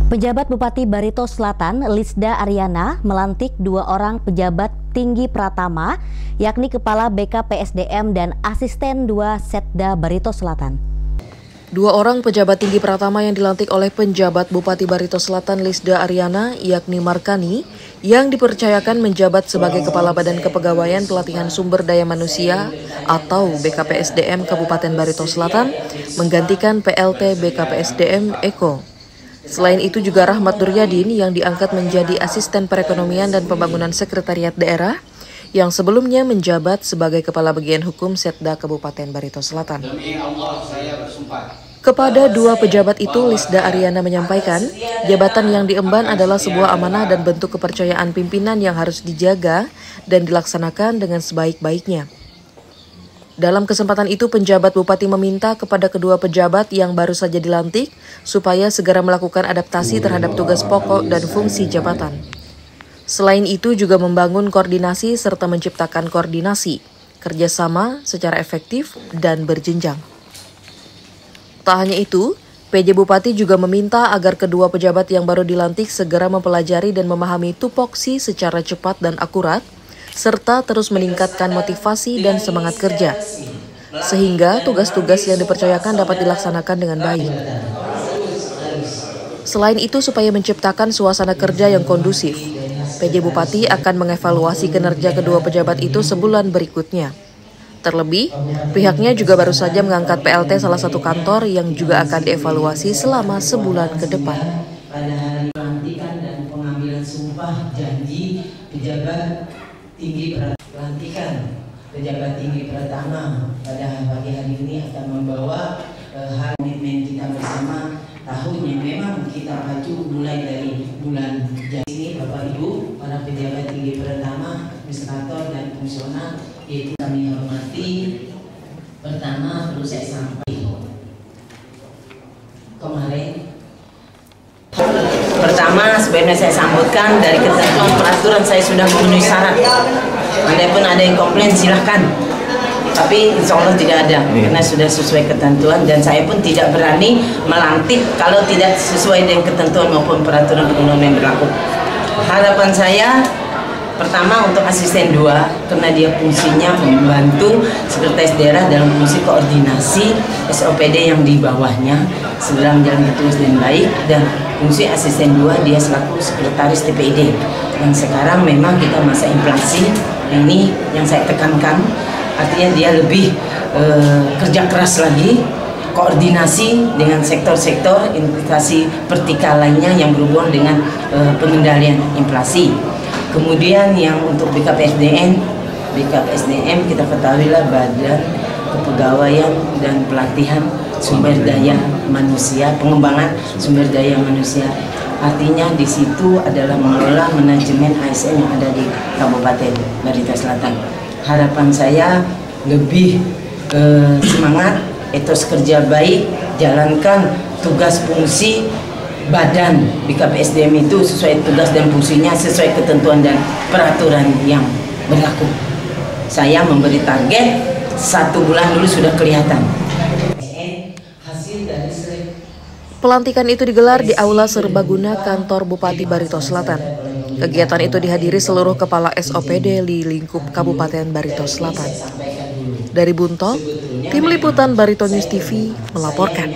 Pejabat Bupati Barito Selatan, Lisda Aryana, melantik 2 orang pejabat tinggi Pratama, yakni Kepala BKPSDM dan Asisten 2 Setda Barito Selatan. 2 orang pejabat tinggi Pratama yang dilantik oleh penjabat Bupati Barito Selatan Lisda Aryana, yakni Markani, yang dipercayakan menjabat sebagai Kepala Badan Kepegawaian Pelatihan Sumber Daya Manusia atau BKPSDM Kabupaten Barito Selatan, menggantikan PLT BKPSDM Eko. Selain itu juga Rahmat Duryadin yang diangkat menjadi Asisten Perekonomian dan Pembangunan Sekretariat Daerah, yang sebelumnya menjabat sebagai Kepala Bagian Hukum Setda Kabupaten Barito Selatan. Kepada 2 pejabat itu, Lisda Aryana menyampaikan, jabatan yang diemban adalah sebuah amanah dan bentuk kepercayaan pimpinan yang harus dijaga dan dilaksanakan dengan sebaik-baiknya. Dalam kesempatan itu, penjabat Bupati meminta kepada kedua pejabat yang baru saja dilantik supaya segera melakukan adaptasi terhadap tugas pokok dan fungsi jabatan. Selain itu juga membangun koordinasi serta menciptakan koordinasi, kerjasama secara efektif dan berjenjang. Tak hanya itu, PJ Bupati juga meminta agar kedua pejabat yang baru dilantik segera mempelajari dan memahami tupoksi secara cepat dan akurat, serta terus meningkatkan motivasi dan semangat kerja, sehingga tugas-tugas yang dipercayakan dapat dilaksanakan dengan baik. Selain itu, supaya menciptakan suasana kerja yang kondusif, PJ Bupati akan mengevaluasi kinerja kedua pejabat itu sebulan berikutnya. Terlebih, pihaknya juga baru saja mengangkat PLT salah satu kantor yang juga akan dievaluasi selama sebulan ke depan. Pada hari pelantikan dan pengambilan sumpah janji pejabat pelantikan pejabat tinggi Pratama pada pagi hari ini akan membawa komitmen kita bersama tahun yang memang kita maju mulai dari bulan Januari. Bapak Ibu, para pejabat tinggi Pratama, administrator dan fungsional, yaitu kami hormati. Pertama perlu saya sampaikan kemarin. Pertama, sebenarnya saya sambutkan dari ketentuan peraturan saya sudah memenuhi syarat. Walaupun ada yang komplain silahkan, tapi insya Allah tidak ada karena sudah sesuai ketentuan, dan saya pun tidak berani melantik kalau tidak sesuai dengan ketentuan maupun peraturan undang-undang yang berlaku. Harapan saya pertama untuk asisten 2, karena dia fungsinya membantu sekretaris daerah dalam fungsi koordinasi SOPD yang di bawahnya segera menjalankan tugas dengan baik, dan fungsi asisten 2 dia selaku sekretaris TPID. Dan sekarang memang kita masa inflasi, ini yang saya tekankan, artinya dia lebih kerja keras lagi, koordinasi dengan sektor-sektor investasi vertikal lainnya yang berhubungan dengan pengendalian inflasi. Kemudian yang untuk BKPSDM kita ketahuilah Badan Kepegawaian dan Pelatihan Sumber Daya Manusia, pengembangan sumber daya manusia. Artinya di situ adalah mengelola manajemen ASN yang ada di Kabupaten Barito Selatan. Harapan saya lebih semangat, etos kerja baik, jalankan tugas fungsi Badan BKPSDM itu sesuai tugas dan fungsinya, sesuai ketentuan dan peraturan yang berlaku. Saya memberi target 1 bulan dulu sudah kelihatan. Pelantikan itu digelar di Aula Serbaguna Kantor Bupati Barito Selatan. Kegiatan itu dihadiri seluruh kepala SOPD di lingkup Kabupaten Barito Selatan. Dari Buntok, Tim Liputan Barito News TV melaporkan.